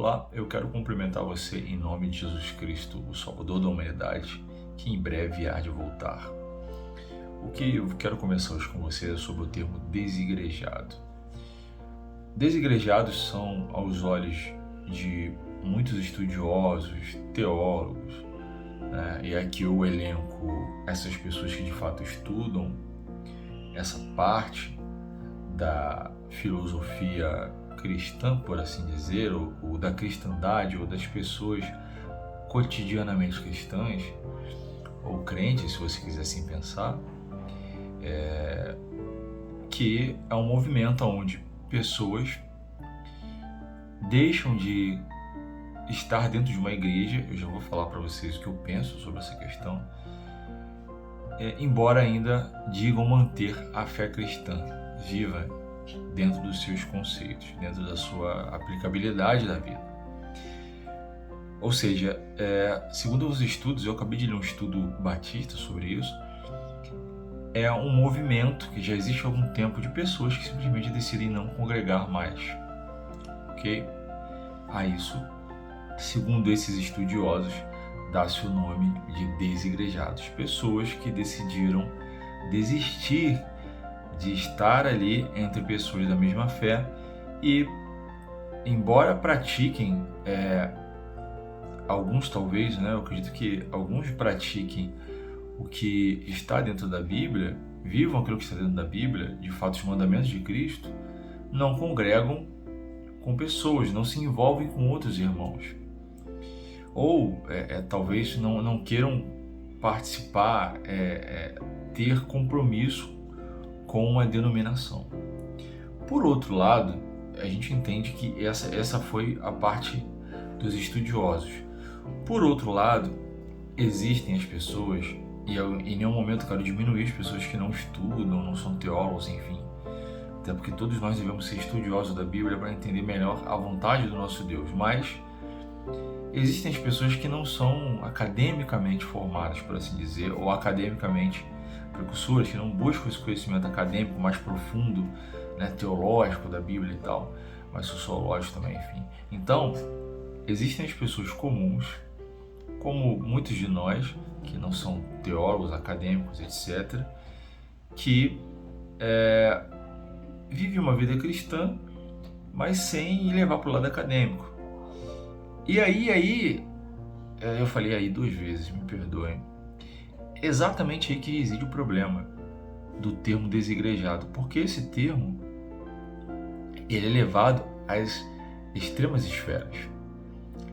Olá, eu quero cumprimentar você em nome de Jesus Cristo, o Salvador da humanidade, que em breve há de voltar. O que eu quero começar hoje com você é sobre o termo desigrejado. Desigrejados são, aos olhos de muitos estudiosos, teólogos, né? E aqui eu elenco essas pessoas que de fato estudam essa parte da filosofia cristã, por assim dizer, ou da cristandade, ou das pessoas cotidianamente cristãs, ou crentes, se você quiser assim pensar, que é um movimento onde pessoas deixam de estar dentro de uma igreja. Eu já vou falar para vocês o que eu penso sobre essa questão, embora ainda digam manter a fé cristã viva dentro dos seus conceitos, dentro da sua aplicabilidade da vida. Ou seja, segundo os estudos, eu acabei de ler um estudo batista sobre isso, é um movimento que já existe há algum tempo de pessoas que simplesmente decidem não congregar mais, ok? A isso, segundo esses estudiosos, dá-se o nome de desigrejados, pessoas que decidiram desistir de estar ali entre pessoas da mesma fé e, embora pratiquem, alguns talvez, né, eu acredito que alguns pratiquem o que está dentro da Bíblia, vivam aquilo que está dentro da Bíblia, de fato os mandamentos de Cristo, não congregam com pessoas, não se envolvem com outros irmãos. Ou talvez não queiram participar, ter compromisso com uma denominação. Por outro lado, a gente entende que essa foi a parte dos estudiosos. Por outro lado, existem as pessoas, e eu em nenhum momento quero diminuir as pessoas que não estudam, não são teólogos, enfim, até porque todos nós devemos ser estudiosos da Bíblia para entender melhor a vontade do nosso Deus, mas existem as pessoas que não são academicamente formadas, por assim dizer, ou academicamente precursoras, que não buscam esse conhecimento acadêmico mais profundo, né, teológico da Bíblia e tal, mas sociológico também, enfim. Então, existem as pessoas comuns, como muitos de nós, que não são teólogos, acadêmicos, etc., que vivem uma vida cristã, mas sem levar para o lado acadêmico. E aí, eu falei aí 2 vezes, me perdoem. Exatamente aí que reside o problema do termo desigrejado, porque esse termo ele é levado às extremas esferas.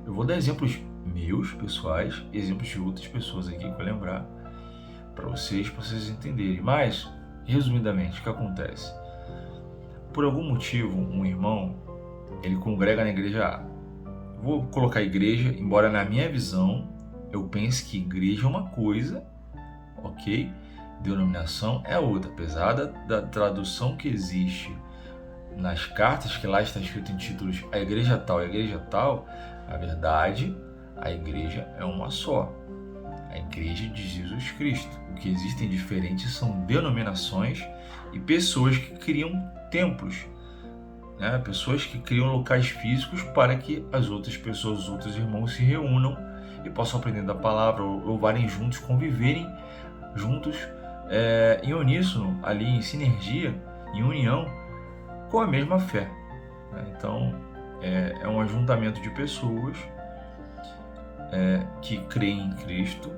Eu vou dar exemplos meus, pessoais, e exemplos de outras pessoas aqui que eu lembrar para vocês entenderem. Mas, resumidamente, o que acontece? Por algum motivo, um irmão, ele congrega na igreja A. Vou colocar igreja, embora na minha visão eu pense que igreja é uma coisa, ok? Denominação é outra, apesar da tradução que existe nas cartas, que lá está escrito em títulos a igreja tal, na verdade, a igreja é uma só, a igreja de Jesus Cristo. O que existem diferentes são denominações e pessoas que criam templos, né? Pessoas que criam locais físicos para que as outras pessoas, os outros irmãos se reúnam e possam aprender da palavra, louvarem juntos, conviverem juntos, em uníssono, ali em sinergia, em união, com a mesma fé, né? Então, é um ajuntamento de pessoas que creem em Cristo,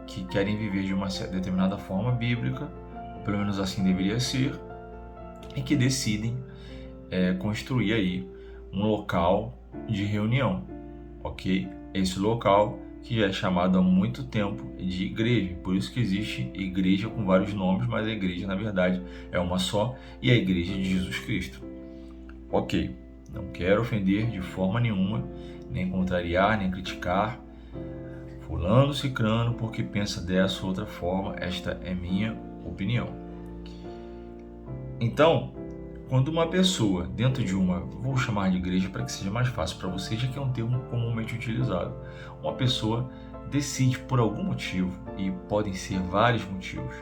que querem viver de uma determinada forma bíblica, pelo menos assim deveria ser, e que decidem construir aí um local de reunião, ok? Esse local que já é chamado há muito tempo de igreja, por isso que existe igreja com vários nomes, mas a igreja na verdade é uma só, e a igreja de Jesus Cristo. Ok, não quero ofender de forma nenhuma, nem contrariar, nem criticar fulano, cicrano, porque pensa dessa ou outra forma. Esta é minha opinião. Então, quando uma pessoa dentro de uma, vou chamar de igreja para que seja mais fácil para vocês, já que é um termo comumente utilizado, uma pessoa decide por algum motivo, e podem ser vários motivos,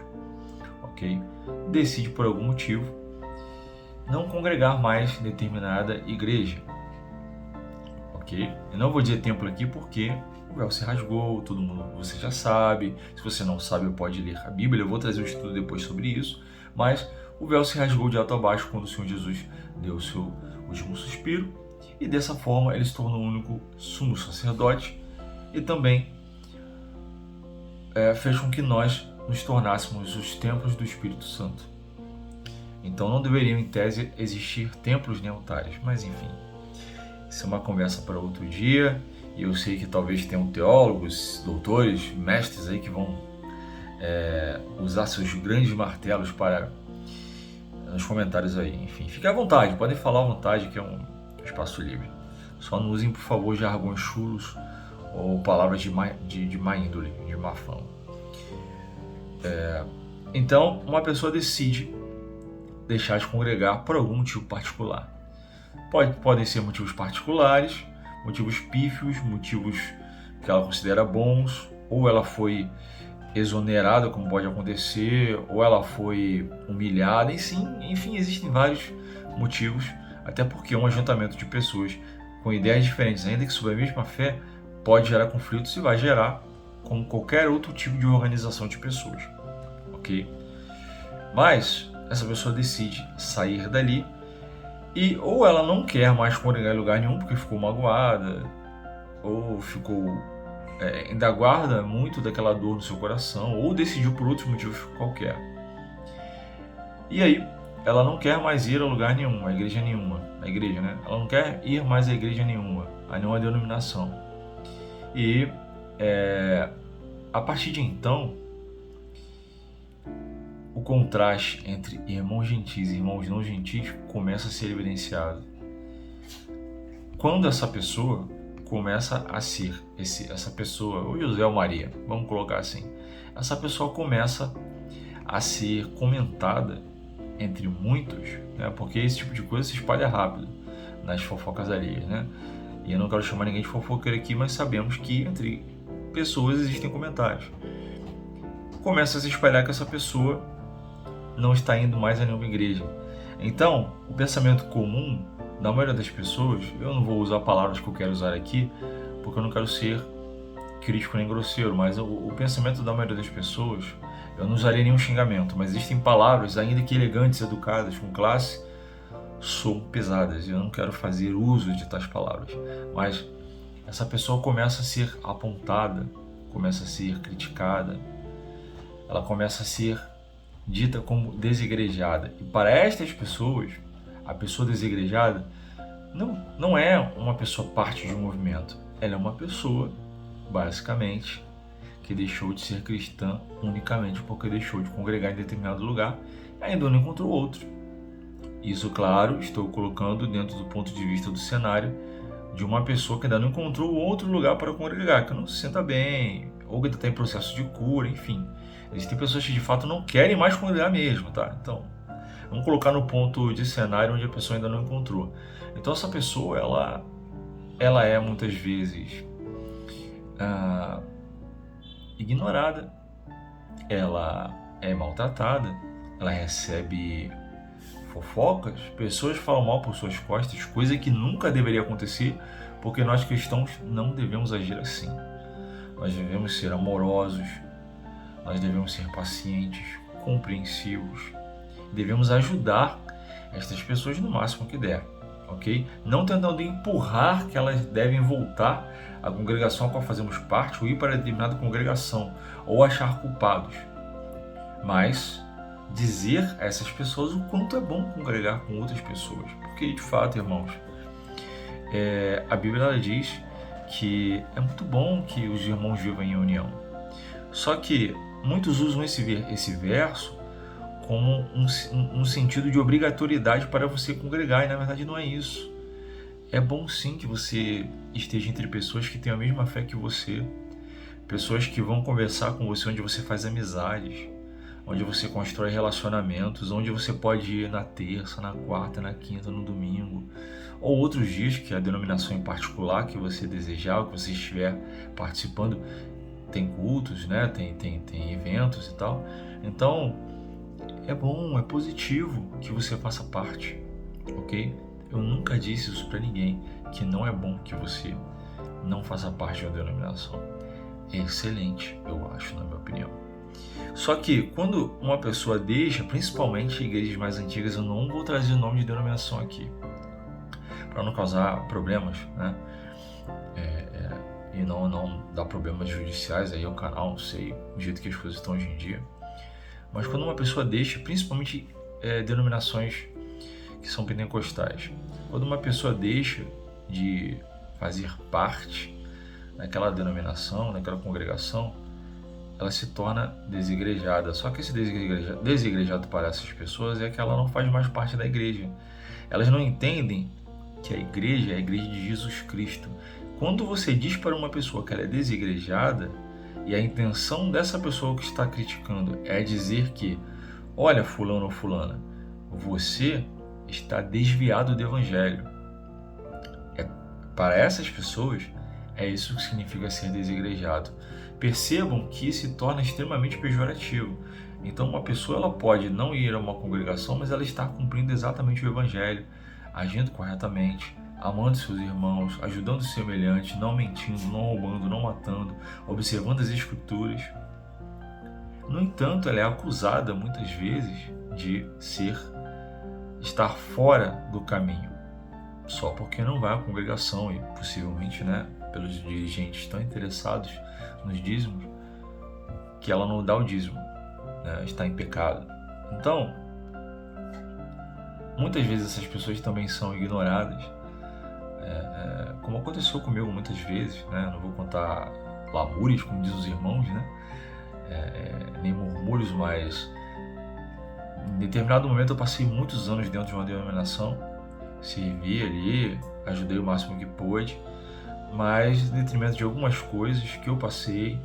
ok? Decide por algum motivo não congregar mais em determinada igreja, ok? Eu não vou dizer templo aqui porque o véu se rasgou, todo mundo, você já sabe. Se você não sabe, pode ler a Bíblia, eu vou trazer um estudo depois sobre isso. Mas o véu se rasgou de alto a baixo quando o Senhor Jesus deu o seu último suspiro, e dessa forma ele se tornou o único sumo sacerdote e também fez com que nós nos tornássemos os templos do Espírito Santo. Então não deveriam, em tese, existir templos nem altares, mas enfim, isso é uma conversa para outro dia, e eu sei que talvez tenham teólogos, doutores, mestres aí que vão usar seus grandes martelos para nos comentários aí. Enfim, fique à vontade, podem falar à vontade, que é um espaço livre. Só não usem, por favor, jargões chulos ou palavras de má índole, de má fama. Então, uma pessoa decide deixar de congregar por algum motivo particular. Podem ser motivos particulares, motivos pífios, motivos que ela considera bons, ou ela foi exonerada, como pode acontecer, ou ela foi humilhada, enfim, existem vários motivos, até porque um ajuntamento de pessoas com ideias diferentes, ainda que sob a mesma fé, pode gerar conflitos e vai gerar como qualquer outro tipo de organização de pessoas, ok? Mas essa pessoa decide sair dali e ou ela não quer mais congregar em lugar nenhum porque ficou magoada, ou ficou ainda guarda muito daquela dor no seu coração, ou decidiu por outros motivos qualquer. E aí, ela não quer mais ir a lugar nenhum, a igreja nenhuma, a igreja, né? Ela não quer ir mais a igreja nenhuma, a nenhuma denominação. E a partir de então, o contraste entre irmãos gentis e irmãos não gentis começa a ser evidenciado. Quando essa pessoa começa a ser, essa pessoa, ou José ou Maria, vamos colocar assim, essa pessoa começa a ser comentada entre muitos, né, porque esse tipo de coisa se espalha rápido nas fofocas alheias, né? E eu não quero chamar ninguém de fofoqueiro aqui, mas sabemos que entre pessoas existem comentários. Começa a se espalhar que essa pessoa não está indo mais a nenhuma igreja. Então, o pensamento comum da maioria das pessoas, eu não vou usar palavras que eu quero usar aqui, porque eu não quero ser crítico nem grosseiro, mas o pensamento da maioria das pessoas, eu não usaria nenhum xingamento, mas existem palavras, ainda que elegantes, educadas, com classe, são pesadas, e eu não quero fazer uso de tais palavras. Mas essa pessoa começa a ser apontada, começa a ser criticada, ela começa a ser dita como desigrejada. E para estas pessoas, a pessoa desigrejada não é uma pessoa parte de um movimento. Ela é uma pessoa, basicamente, que deixou de ser cristã unicamente porque deixou de congregar em determinado lugar e ainda não encontrou outro. Isso, claro, estou colocando dentro do ponto de vista do cenário de uma pessoa que ainda não encontrou outro lugar para congregar, que não se senta bem, ou que está em processo de cura, enfim. Existem pessoas que de fato não querem mais congregar mesmo, tá? Então, vamos colocar no ponto de cenário onde a pessoa ainda não encontrou. Então, essa pessoa, ela é muitas vezes ignorada, ela é maltratada, ela recebe fofocas, pessoas falam mal por suas costas, coisa que nunca deveria acontecer, porque nós cristãos não devemos agir assim. Nós devemos ser amorosos, nós devemos ser pacientes, compreensivos, devemos ajudar estas pessoas no máximo que der, ok? Não tentando empurrar que elas devem voltar à congregação a qual fazemos parte ou ir para determinada congregação ou achar culpados, mas dizer a essas pessoas o quanto é bom congregar com outras pessoas, porque de fato, irmãos, a Bíblia ela diz que é muito bom que os irmãos vivam em união. Só que muitos usam esse verso como um sentido de obrigatoriedade para você congregar, e na verdade não é isso. É bom sim que você esteja entre pessoas que têm a mesma fé que você, pessoas que vão conversar com você, onde você faz amizades, onde você constrói relacionamentos, onde você pode ir na terça, na quarta, na quinta, no domingo, ou outros dias que a denominação em particular que você desejar, que você estiver participando, tem cultos, né? tem eventos e tal. Então, é bom, é positivo que você faça parte, ok? Eu nunca disse isso para ninguém, que não é bom que você não faça parte de uma denominação. É excelente, eu acho, na minha opinião. Só que quando uma pessoa deixa, principalmente igrejas mais antigas, eu não vou trazer o nome de denominação aqui, para não causar problemas, né? E não dar problemas judiciais aí ao canal, não sei, do jeito que as coisas estão hoje em dia. Mas quando uma pessoa deixa, principalmente denominações que são pentecostais, quando uma pessoa deixa de fazer parte daquela denominação, daquela congregação, ela se torna desigrejada. Só que esse desigrejado para essas pessoas é que ela não faz mais parte da igreja. Elas não entendem que a igreja é a igreja de Jesus Cristo. Quando você diz para uma pessoa que ela é desigrejada, e a intenção dessa pessoa que está criticando é dizer que, olha, fulano ou fulana, você está desviado do evangelho. Para essas pessoas, é isso que significa ser desigrejado. Percebam que se torna extremamente pejorativo. Então, uma pessoa ela pode não ir a uma congregação, mas ela está cumprindo exatamente o evangelho, agindo corretamente, amando seus irmãos, ajudando os semelhantes, não mentindo, não roubando, não matando, observando as escrituras. No entanto, ela é acusada muitas vezes de estar fora do caminho, só porque não vai à congregação e possivelmente, pelos dirigentes tão interessados nos dízimos, que ela não dá o dízimo, está em pecado. Então, muitas vezes essas pessoas também são ignoradas, como aconteceu comigo muitas vezes, não vou contar lamúrias, como dizem os irmãos, nem murmúrios, mas em determinado momento eu passei muitos anos dentro de uma denominação, servi ali, ajudei o máximo que pude, mas em detrimento de algumas coisas que eu passei,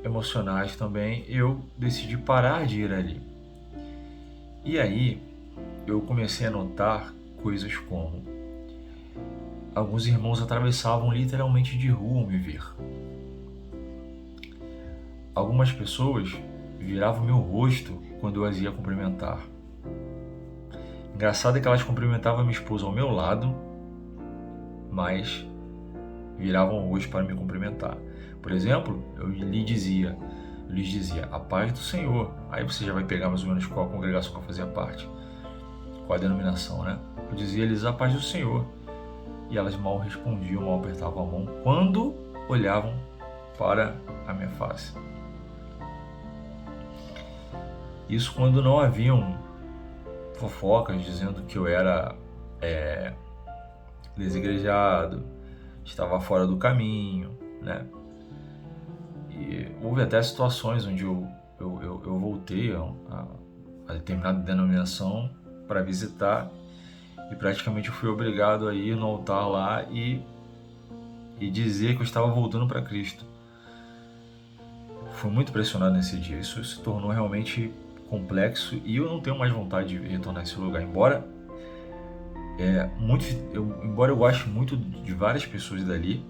emocionais também, eu decidi parar de ir ali. E aí eu comecei a notar coisas como alguns irmãos atravessavam literalmente de rua ao me ver. Algumas pessoas viravam meu rosto quando eu as ia cumprimentar. Engraçado é que elas cumprimentavam a minha esposa ao meu lado, mas viravam o rosto para me cumprimentar. Por exemplo, eu lhes dizia, a paz do Senhor. Aí você já vai pegar mais ou menos qual a congregação que eu fazia parte, qual a denominação, Eu dizia-lhes a paz do Senhor. E elas mal respondiam, mal apertavam a mão quando olhavam para a minha face. Isso quando não haviam fofocas dizendo que eu era desigrejado, estava fora do caminho, E houve até situações onde eu voltei a determinada denominação para visitar e praticamente eu fui obrigado a ir no altar lá e dizer que eu estava voltando para Cristo. Fui muito pressionado nesse dia, isso se tornou realmente complexo e eu não tenho mais vontade de retornar a esse lugar, embora eu goste muito de várias pessoas dali,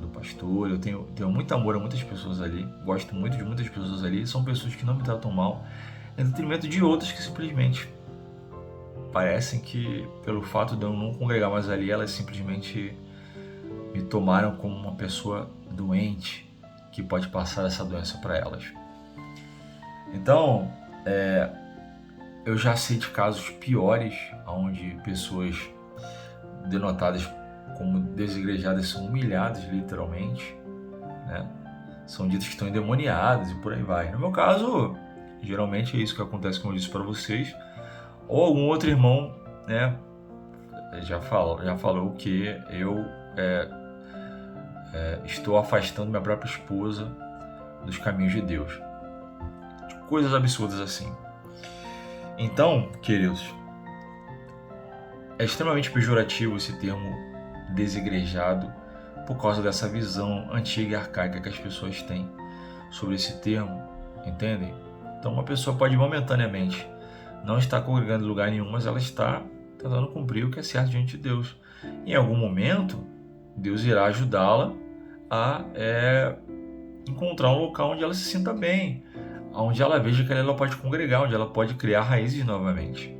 do pastor, eu tenho muito amor a muitas pessoas ali, gosto muito de muitas pessoas ali, são pessoas que não me tratam mal, em detrimento de outras que simplesmente parecem que, pelo fato de eu não congregar mais ali, elas simplesmente me tomaram como uma pessoa doente que pode passar essa doença para elas. Então, eu já sei de casos piores, onde pessoas denotadas como desigrejadas são humilhadas literalmente, São ditas que estão endemoniadas e por aí vai. No meu caso, geralmente é isso que acontece, como eu disse para vocês, ou algum outro irmão, já falou que eu estou afastando minha própria esposa dos caminhos de Deus. Coisas absurdas assim. Então, queridos, é extremamente pejorativo esse termo desigrejado por causa dessa visão antiga e arcaica que as pessoas têm sobre esse termo, entendem? Então uma pessoa pode momentaneamente não estar congregando em lugar nenhum, mas ela está tentando cumprir o que é certo diante de Deus. Em algum momento, Deus irá ajudá-la a encontrar um local onde ela se sinta bem, onde ela veja que ela pode congregar, onde ela pode criar raízes novamente,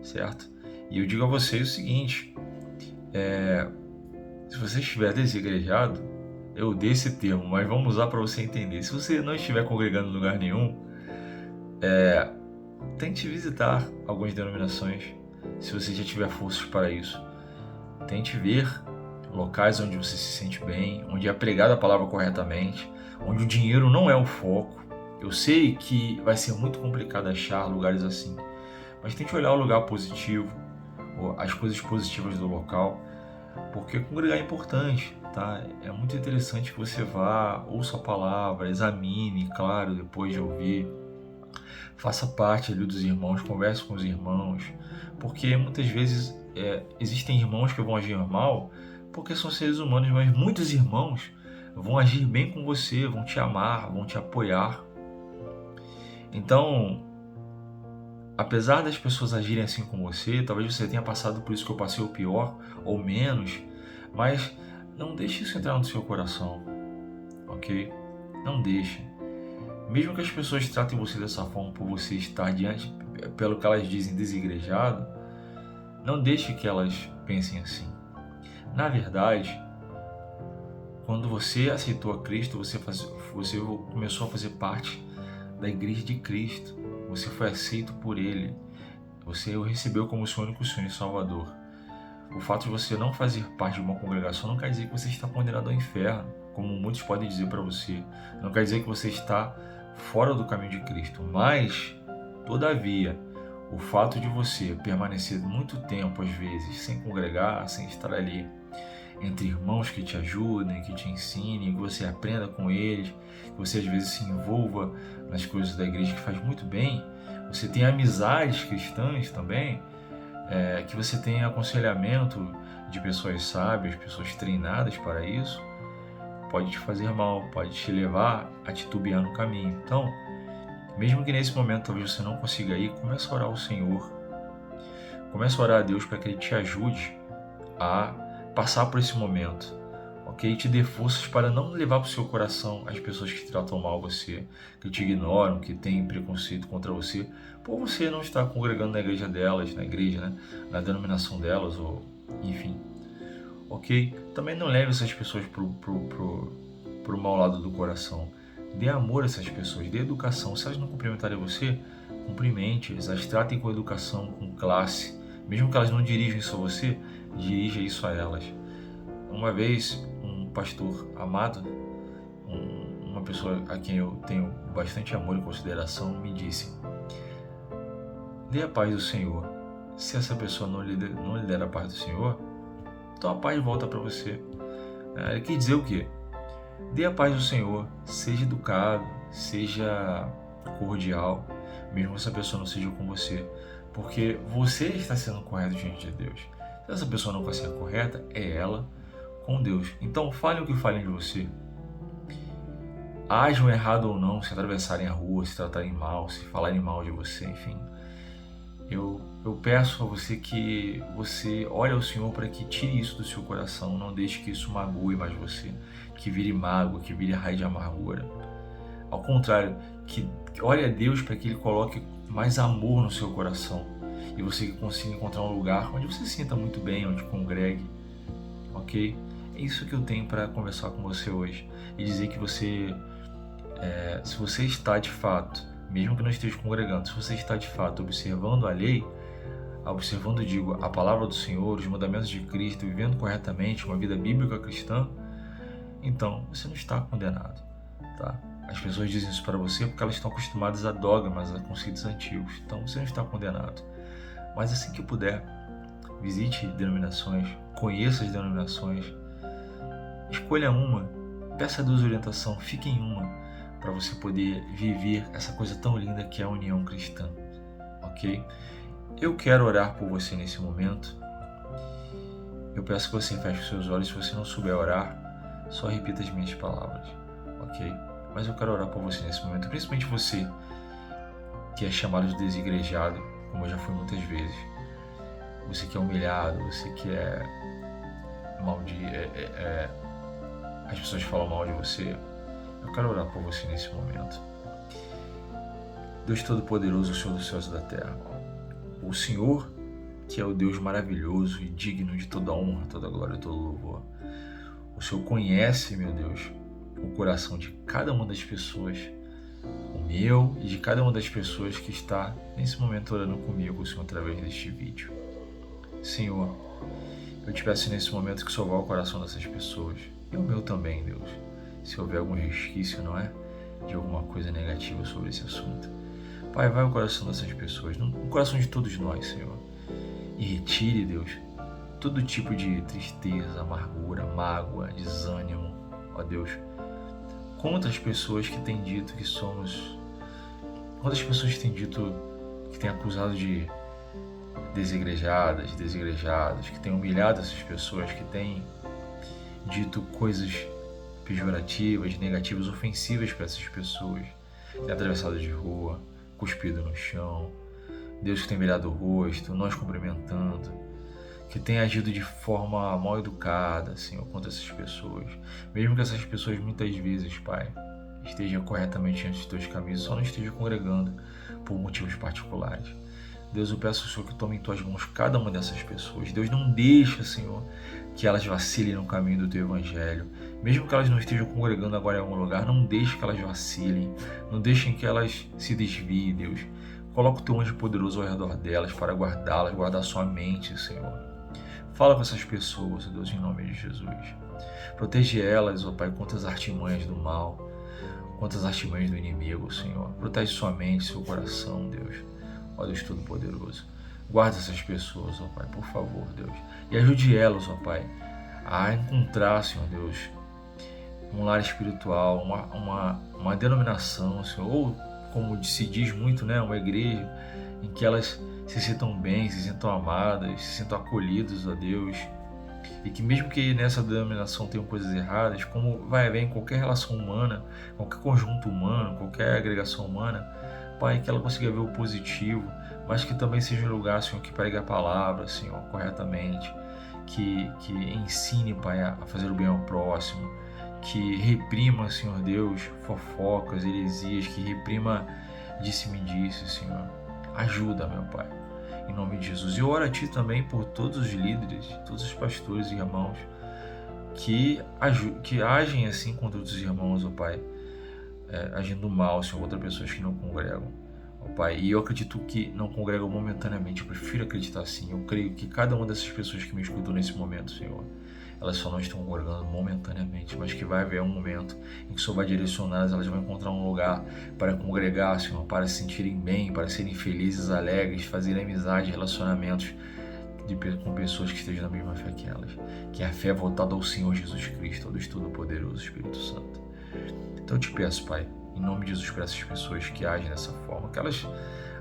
certo? E eu digo a vocês o seguinte, se você estiver desigrejado, eu odeio esse termo, mas vamos usar para você entender. Se você não estiver congregando em lugar nenhum, tente visitar algumas denominações, se você já tiver forças para isso. Tente ver locais onde você se sente bem, onde é pregada a palavra corretamente, onde o dinheiro não é o foco. Eu sei que vai ser muito complicado achar lugares assim, mas tente olhar o lugar positivo, as coisas positivas do local, porque congregar é importante, tá? É muito interessante que você vá, ouça a palavra, examine, claro, depois de ouvir, faça parte ali dos irmãos, converse com os irmãos, porque muitas vezes existem irmãos que vão agir mal porque são seres humanos, mas muitos irmãos vão agir bem com você, vão te amar, vão te apoiar. Então, apesar das pessoas agirem assim com você, talvez você tenha passado por isso que eu passei, o pior ou menos, mas não deixe isso entrar no seu coração, ok? Não deixe. Mesmo que as pessoas tratem você dessa forma por você estar diante, pelo que elas dizem, desigrejado, não deixe que elas pensem assim. Na verdade, quando você aceitou a Cristo, você começou a fazer parte da Igreja de Cristo. Você foi aceito por Ele. Você o recebeu como seu único Senhor e Salvador. O fato de você não fazer parte de uma congregação não quer dizer que você está condenado ao inferno, como muitos podem dizer para você. Não quer dizer que você está fora do caminho de Cristo. Mas, todavia, o fato de você permanecer muito tempo, às vezes, sem congregar, sem estar ali, entre irmãos que te ajudem, que te ensinem, que você aprenda com eles, que você às vezes se envolva nas coisas da igreja, que faz muito bem, você tem amizades cristãs também, que você tem aconselhamento de pessoas sábias, pessoas treinadas para isso, pode te fazer mal, pode te levar a titubear no caminho. Então, mesmo que nesse momento talvez você não consiga ir, comece a orar ao Senhor, comece a orar a Deus para que Ele te ajude a passar por esse momento, ok? E te dê forças para não levar para o seu coração as pessoas que tratam mal você, que te ignoram, que têm preconceito contra você, por você não estar congregando na igreja delas, na igreja, né? Na denominação delas, ou enfim, ok? Também não leve essas pessoas pro mau lado do coração. Dê amor a essas pessoas, dê educação. Se elas não cumprimentarem você, cumprimente-as, as tratem com educação, com classe. Mesmo que elas não dirijam isso a você, dirija isso a elas. Uma vez, um pastor amado, uma pessoa a quem eu tenho bastante amor e consideração, me disse: dê a paz do Senhor. Se essa pessoa não lhe der a paz do Senhor, então a paz volta para você. Ele quer dizer o quê? Dê a paz do Senhor, seja educado, seja cordial, mesmo que essa pessoa não seja com você, porque você está sendo correto diante de Deus. Se essa pessoa não está sendo correta, é ela com Deus. Então falem o que falem de você. Ajam errado ou não, se atravessarem a rua, se tratarem mal, se falarem mal de você, enfim. Eu peço a você que você olhe ao Senhor para que tire isso do seu coração, não deixe que isso magoe mais você, que vire mágoa, que vire raiz de amargura. Ao contrário, que olhe a Deus para que Ele coloque mais amor no seu coração e você consiga encontrar um lugar onde você se sinta muito bem, onde congregue, ok? É isso que eu tenho para conversar com você hoje e dizer que você, se você está de fato, mesmo que não esteja congregando, se você está de fato observando a lei, observando, a palavra do Senhor, os mandamentos de Cristo, vivendo corretamente uma vida bíblica cristã, então você não está condenado, tá? As pessoas dizem isso para você porque elas estão acostumadas a dogmas, a conceitos antigos, então você não está condenado. Mas assim que puder, visite denominações, conheça as denominações, escolha uma, peça a Deus orientação, fique em uma, para você poder viver essa coisa tão linda que é a união cristã, ok? Eu quero orar por você nesse momento. Eu peço que você feche os seus olhos. Se você não souber orar, só repita as minhas palavras, ok? Mas eu quero orar por você nesse momento, principalmente você que é chamado de desigrejado, como eu já fui muitas vezes. Você que é humilhado, você que as pessoas falam mal de você. Eu quero orar por você nesse momento. Deus Todo-Poderoso, o Senhor dos céus e da terra, o Senhor que é o Deus maravilhoso e digno de toda honra, toda glória e todo louvor. O Senhor conhece, meu Deus, o coração de cada uma das pessoas, o meu e de cada uma das pessoas que está nesse momento orando comigo, Senhor, através deste vídeo. Senhor, eu te peço nesse momento que o Senhor vá ao coração dessas pessoas, e o meu também, Deus, se houver algum resquício, não é? De alguma coisa negativa sobre esse assunto. Pai, vai ao coração dessas pessoas, no coração de todos nós, Senhor, e retire, Deus, todo tipo de tristeza, amargura, mágoa, desânimo, ó Deus. Quantas pessoas que têm dito que somos... Quantas pessoas têm dito, que têm acusado de desigrejadas, que têm humilhado essas pessoas, que têm dito coisas pejorativas, negativas, ofensivas para essas pessoas, têm atravessado de rua, cuspido no chão, Deus que tem virado o rosto, nós cumprimentando, que tem agido de forma mal educada, Senhor, contra essas pessoas, mesmo que essas pessoas muitas vezes, Pai, estejam corretamente diante dos teus caminhos, só não estejam congregando por motivos particulares. Deus, eu peço ao Senhor que tome em tuas mãos cada uma dessas pessoas. Deus, não deixa, Senhor, que elas vacilem no caminho do teu evangelho. Mesmo que elas não estejam congregando agora em algum lugar, não deixe que elas vacilem. Não deixem que elas se desviem, Deus. Coloca o teu anjo poderoso ao redor delas para guardá-las, guardar sua mente, Senhor. Fala com essas pessoas, Deus, em nome de Jesus. Protege elas, ó Pai, contra as artimanhas do mal, contra as artimanhas do inimigo, Senhor. Protege sua mente, seu coração, Deus. Ó Deus Todo-Poderoso, guarda essas pessoas, ó Pai, por favor, Deus. E ajude elas, ó Pai, a encontrar, Senhor Deus, um lar espiritual, uma denominação, Senhor, ou como se diz muito, né, uma igreja em que elas se sintam bem, se sintam amadas, se sintam acolhidas, ó Deus. E que mesmo que nessa denominação tenham coisas erradas, como vai haver em qualquer relação humana, qualquer conjunto humano, qualquer agregação humana, Pai, que ela consiga ver o positivo, mas que também seja um lugar, Senhor, que pregue a palavra, Senhor, corretamente, que ensine, Pai, a fazer o bem ao próximo, que reprima, Senhor Deus, fofocas, heresias, que reprima disse-me-disse, Senhor. Ajuda, meu Pai, em nome de Jesus. E eu oro a Ti também por todos os líderes, todos os pastores e irmãos que agem assim contra outros irmãos, ó Pai, agindo mal, Senhor, contra pessoas que não congregam, ó Pai. E eu acredito que não congregam momentaneamente, eu prefiro acreditar assim. Eu creio que cada uma dessas pessoas que me escutam nesse momento, Senhor, elas só não estão congregando momentaneamente, mas que vai haver um momento em que o Senhor vai direcioná-las, elas vão encontrar um lugar para congregar, Senhor, para se sentirem bem, para serem felizes, alegres, fazerem amizade, relacionamentos com pessoas que estejam na mesma fé que elas, que é a fé voltada ao Senhor Jesus Cristo, ao Deus Todo-Poderoso, Espírito Santo. Então eu te peço, Pai, em nome de Jesus, para essas pessoas que agem dessa forma, que elas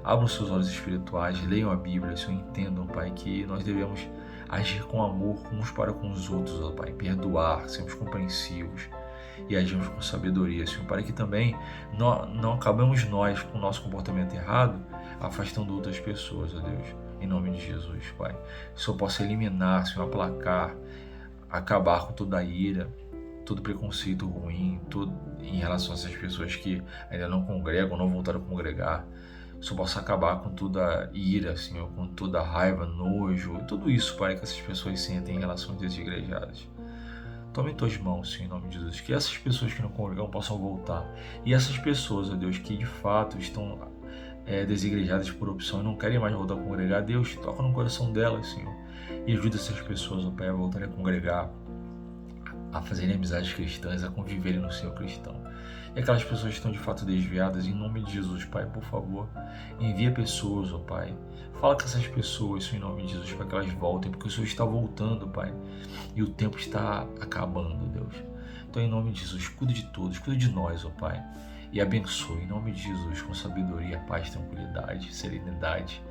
abram seus olhos espirituais, leiam a Bíblia, Senhor, entendam, Pai, que nós devemos agir com amor uns para com os outros, ó Pai, perdoar, sermos compreensivos e agirmos com sabedoria, Senhor, para que também não acabemos nós com o nosso comportamento errado, afastando outras pessoas, ó Deus, em nome de Jesus, Pai. Que o Senhor possa eliminar, Senhor, aplacar, acabar com toda a ira, todo preconceito ruim, tudo em relação a essas pessoas que ainda não congregam, não voltaram a congregar. Que o Senhor possa acabar com toda a ira, Senhor, com toda a raiva, nojo, tudo isso, Pai, que essas pessoas sentem em relação às desigrejadas. Tome em tuas mãos, Senhor, em nome de Jesus, que essas pessoas que não congregam possam voltar. E essas pessoas, ó Deus, que de fato estão desigrejadas por opção e não querem mais voltar a congregar, Deus, toca no coração delas, Senhor, e ajuda essas pessoas, ó Pai, a voltarem a congregar, a fazerem amizades cristãs, a conviverem no Senhor cristão. E aquelas pessoas que estão de fato desviadas, em nome de Jesus, Pai, por favor, envia pessoas, ó Pai. Fala com essas pessoas, Senhor, em nome de Jesus, para que elas voltem, porque o Senhor está voltando, Pai, e o tempo está acabando, Deus. Então, em nome de Jesus, cuida de todos, cuida de nós, ó Pai, e abençoe, em nome de Jesus, com sabedoria, paz, tranquilidade, serenidade,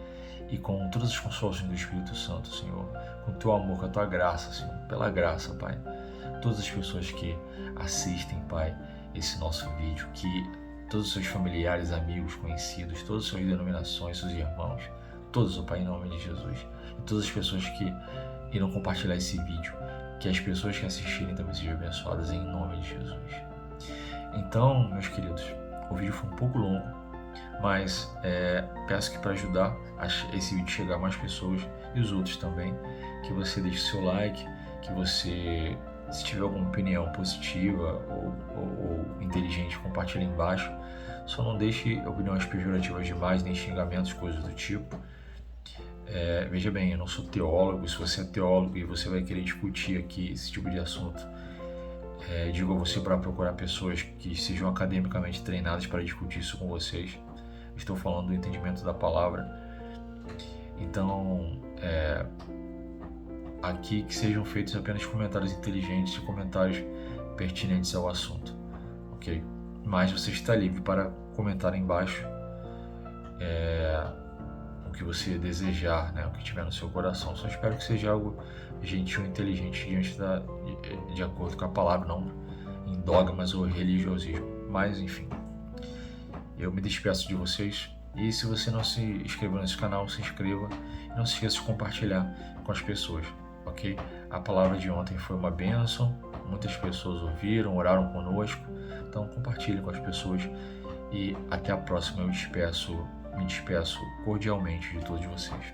e com todas as consolações do Espírito Santo, Senhor, com o teu amor, com a tua graça, Senhor, pela graça, Pai. Todas as pessoas que assistem, Pai, esse nosso vídeo, que todos os seus familiares, amigos, conhecidos, todas as suas denominações, seus irmãos, todos, ó Pai, em nome de Jesus, e todas as pessoas que irão compartilhar esse vídeo, que as pessoas que assistirem também sejam abençoadas em nome de Jesus. Então, meus queridos, o vídeo foi um pouco longo, Mas peço que para ajudar esse vídeo chegar a mais pessoas e os outros também, que você deixe o seu like, que você, se tiver alguma opinião positiva ou inteligente, compartilhe embaixo. Só não deixe opiniões pejorativas demais, nem xingamentos, coisas do tipo. Veja bem, eu não sou teólogo. Se você é teólogo e você vai querer discutir aqui esse tipo de assunto, digo a você para procurar pessoas que sejam academicamente treinadas para discutir isso com vocês. Estou falando do entendimento da palavra. Então, aqui que sejam feitos apenas comentários inteligentes e comentários pertinentes ao assunto, ok? Mas você está livre para comentar aí embaixo o que você desejar, né? O que tiver no seu coração. Só espero que seja algo gentil e inteligente de acordo com a palavra, não em dogmas ou religiosismo. Mas, enfim, eu me despeço de vocês. E se você não se inscreveu nesse canal, se inscreva. E não se esqueça de compartilhar com as pessoas, ok? A palavra de ontem foi uma bênção. Muitas pessoas ouviram, oraram conosco. Então compartilhe com as pessoas. E até a próxima. Eu me despeço cordialmente de todos vocês.